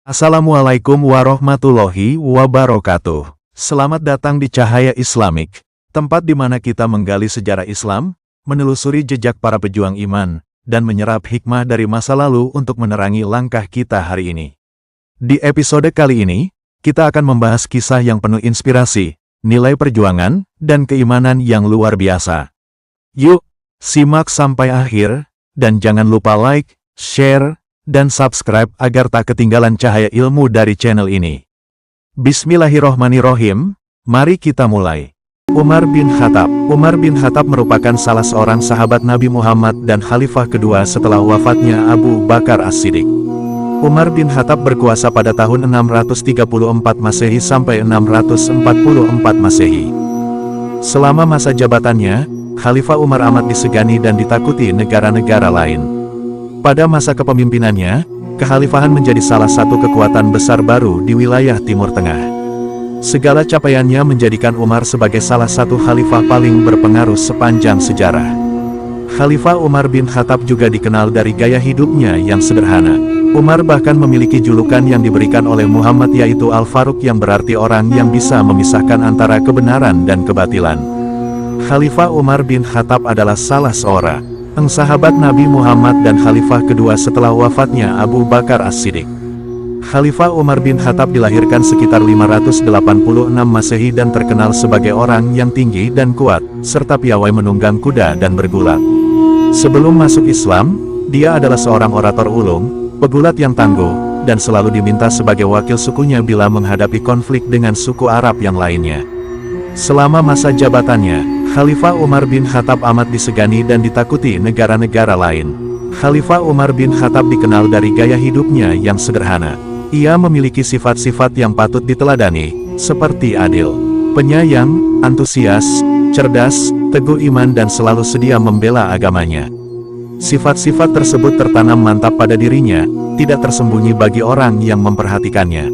Assalamualaikum warahmatullahi wabarakatuh. Selamat datang di Cahaya Islamik, tempat di mana kita menggali sejarah Islam, menelusuri jejak para pejuang iman, dan menyerap hikmah dari masa lalu untuk menerangi langkah kita hari ini. Di episode kali ini, kita akan membahas kisah yang penuh inspirasi, nilai perjuangan, dan keimanan yang luar biasa. Yuk, simak sampai akhir, dan jangan lupa like, share, dan subscribe agar tak ketinggalan cahaya ilmu dari channel ini. Bismillahirrohmanirrohim, mari kita mulai. Umar bin Khattab. Umar bin Khattab merupakan salah seorang sahabat Nabi Muhammad dan khalifah kedua setelah wafatnya Abu Bakar As-Siddiq. Umar bin Khattab berkuasa pada tahun 634 Masehi sampai 644 Masehi. Selama masa jabatannya, Khalifah Umar amat disegani dan ditakuti negara-negara lain. Pada masa kepemimpinannya, kekhalifahan menjadi salah satu kekuatan besar baru di wilayah Timur Tengah. Segala capaiannya menjadikan Umar sebagai salah satu khalifah paling berpengaruh sepanjang sejarah. Khalifah Umar bin Khattab juga dikenal dari gaya hidupnya yang sederhana. Umar bahkan memiliki julukan yang diberikan oleh Muhammad yaitu Al-Faruq yang berarti orang yang bisa memisahkan antara kebenaran dan kebatilan. Khalifah Umar bin Khattab adalah salah seorang sahabat Nabi Muhammad dan khalifah kedua setelah wafatnya Abu Bakar As-Siddiq. Khalifah Umar bin Khattab dilahirkan sekitar 586 Masehi dan terkenal sebagai orang yang tinggi dan kuat, serta piawai menunggang kuda dan bergulat. Sebelum masuk Islam, dia adalah seorang orator ulung, pegulat yang tangguh, dan selalu diminta sebagai wakil sukunya bila menghadapi konflik dengan suku Arab yang lainnya. Selama masa jabatannya, Khalifah Umar bin Khattab amat disegani dan ditakuti negara-negara lain. Khalifah Umar bin Khattab dikenal dari gaya hidupnya yang sederhana. Ia memiliki sifat-sifat yang patut diteladani, seperti adil, penyayang, antusias, cerdas, teguh iman dan selalu sedia membela agamanya. Sifat-sifat tersebut tertanam mantap pada dirinya, tidak tersembunyi bagi orang yang memperhatikannya.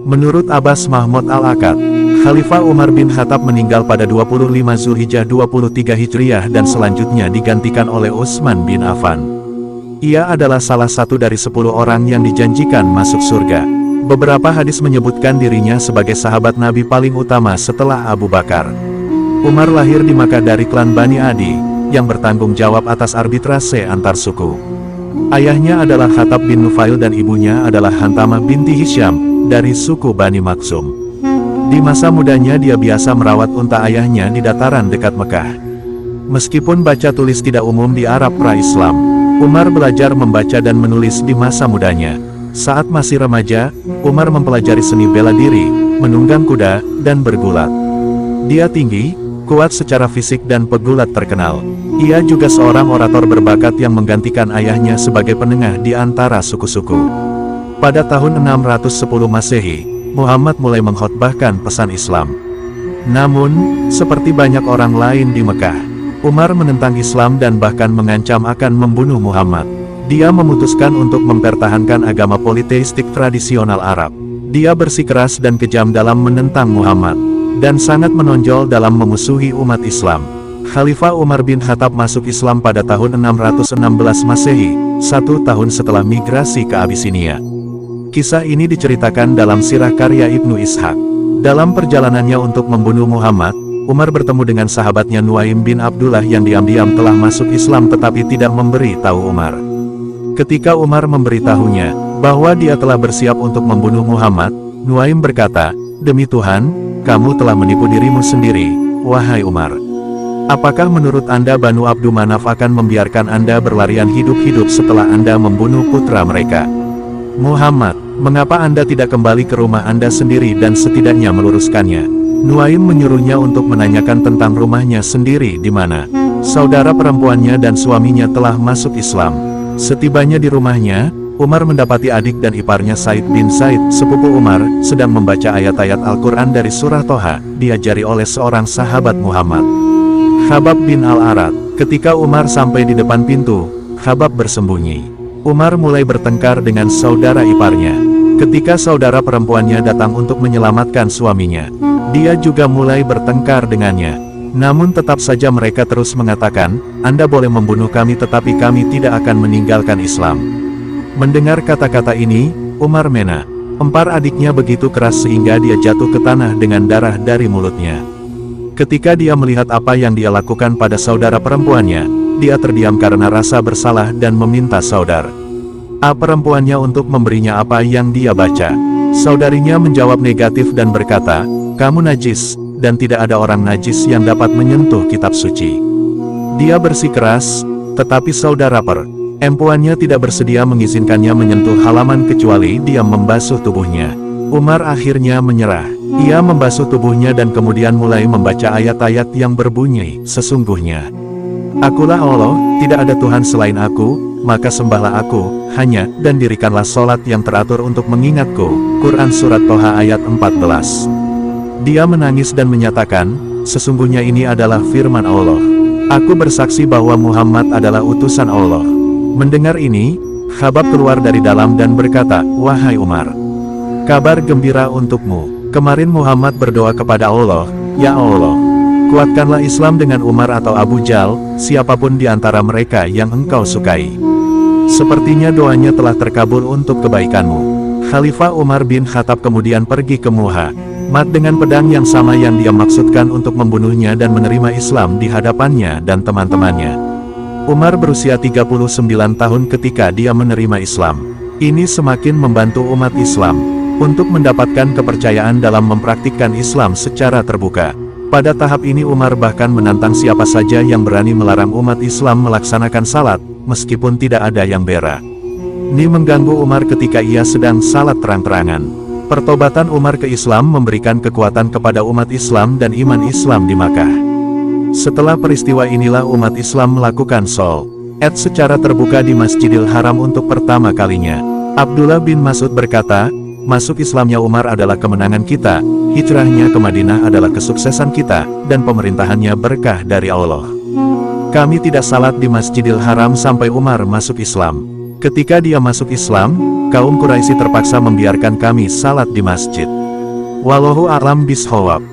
Menurut Abbas Mahmud Al-Akkad, Khalifah Umar bin Khattab meninggal pada 25 Zulhijjah 23 Hijriah dan selanjutnya digantikan oleh Utsman bin Affan. Ia adalah salah satu dari 10 orang yang dijanjikan masuk surga. Beberapa hadis menyebutkan dirinya sebagai sahabat Nabi paling utama setelah Abu Bakar. Umar lahir di Makkah dari klan Bani Adi, yang bertanggung jawab atas arbitrase antar suku. Ayahnya adalah Khattab bin Nufail dan ibunya adalah Hantamah binti Hisham, dari suku Bani Maksum. Di masa mudanya dia biasa merawat unta ayahnya di dataran dekat Mekah. Meskipun baca tulis tidak umum di Arab pra-Islam, Umar belajar membaca dan menulis di masa mudanya. Saat masih remaja, Umar mempelajari seni bela diri, menunggang kuda, dan bergulat. Dia tinggi, kuat secara fisik dan pegulat terkenal. Ia juga seorang orator berbakat yang menggantikan ayahnya sebagai penengah di antara suku-suku. Pada tahun 610 Masehi, Muhammad mulai mengkhotbahkan pesan Islam. Namun, seperti banyak orang lain di Mekah, Umar menentang Islam dan bahkan mengancam akan membunuh Muhammad. Dia memutuskan untuk mempertahankan agama politeistik tradisional Arab. Dia bersikeras dan kejam dalam menentang Muhammad, dan sangat menonjol dalam memusuhi umat Islam. Khalifah Umar bin Khattab masuk Islam pada tahun 616 Masehi, 1 tahun setelah migrasi ke Abisinia. Kisah ini diceritakan dalam sirah karya Ibnu Ishaq. Dalam perjalanannya untuk membunuh Muhammad, Umar bertemu dengan sahabatnya Nuaim bin Abdullah yang diam-diam telah masuk Islam tetapi tidak memberi tahu Umar. Ketika Umar memberitahunya bahwa dia telah bersiap untuk membunuh Muhammad, Nuaim berkata, "Demi Tuhan, kamu telah menipu dirimu sendiri, wahai Umar. Apakah menurut Anda Banu Abdu Manaf akan membiarkan Anda berlarian hidup-hidup setelah Anda membunuh putra mereka? Muhammad, mengapa Anda tidak kembali ke rumah Anda sendiri dan setidaknya meluruskannya?" Nuaim menyuruhnya untuk menanyakan tentang rumahnya sendiri di mana saudara perempuannya dan suaminya telah masuk Islam. Setibanya di rumahnya, Umar mendapati adik dan iparnya Said bin Said, sepupu Umar, sedang membaca ayat-ayat Al-Quran dari surah Toha, diajari oleh seorang sahabat Muhammad, Khabbab bin Al-Arat. Ketika Umar sampai di depan pintu, Khabbab bersembunyi. Umar mulai bertengkar dengan saudara iparnya. Ketika saudara perempuannya datang untuk menyelamatkan suaminya, dia juga mulai bertengkar dengannya. Namun tetap saja mereka terus mengatakan, "Anda boleh membunuh kami tetapi kami tidak akan meninggalkan Islam." Mendengar kata-kata ini, Umar mena. Empar adiknya begitu keras sehingga dia jatuh ke tanah dengan darah dari mulutnya. Ketika dia melihat apa yang dia lakukan pada saudara perempuannya, dia terdiam karena rasa bersalah dan meminta saudara perempuannya untuk memberinya apa yang dia baca. Saudarinya menjawab negatif dan berkata, "Kamu najis, dan tidak ada orang najis yang dapat menyentuh kitab suci." Dia bersikeras, tetapi saudara perempuannya tidak bersedia mengizinkannya menyentuh halaman kecuali dia membasuh tubuhnya. Umar akhirnya menyerah. Ia membasuh tubuhnya dan kemudian mulai membaca ayat-ayat yang berbunyi, "Sesungguhnya Akulah Allah, tidak ada Tuhan selain aku, maka sembahlah aku, hanya, dan dirikanlah sholat yang teratur untuk mengingatku." Quran Surat Toha ayat 14. Dia menangis dan menyatakan, "Sesungguhnya ini adalah firman Allah. Aku bersaksi bahwa Muhammad adalah utusan Allah." Mendengar ini, Khabbab keluar dari dalam dan berkata, "Wahai Umar, kabar gembira untukmu. Kemarin Muhammad berdoa kepada Allah, 'Ya Allah, kuatkanlah Islam dengan Umar atau Abu Jal, siapapun di antara mereka yang engkau sukai.' Sepertinya doanya telah terkabul untuk kebaikanmu." Khalifah Umar bin Khattab kemudian pergi ke Muhammad dengan pedang yang sama yang dia maksudkan untuk membunuhnya dan menerima Islam di hadapannya dan teman-temannya. Umar berusia 39 tahun ketika dia menerima Islam. Ini semakin membantu umat Islam untuk mendapatkan kepercayaan dalam mempraktikkan Islam secara terbuka. Pada tahap ini Umar bahkan menantang siapa saja yang berani melarang umat Islam melaksanakan salat, meskipun tidak ada yang bera. Ini mengganggu Umar ketika ia sedang salat terang-terangan. Pertobatan Umar ke Islam memberikan kekuatan kepada umat Islam dan iman Islam di Makkah. Setelah peristiwa inilah umat Islam melakukan sholat secara terbuka di Masjidil Haram untuk pertama kalinya. Abdullah bin Mas'ud berkata, "Masuk Islamnya Umar adalah kemenangan kita, hijrahnya ke Madinah adalah kesuksesan kita, dan pemerintahannya berkah dari Allah. Kami tidak salat di Masjidil Haram sampai Umar masuk Islam. Ketika dia masuk Islam, kaum Quraisy terpaksa membiarkan kami salat di masjid." Wallahu a'lam bishawab.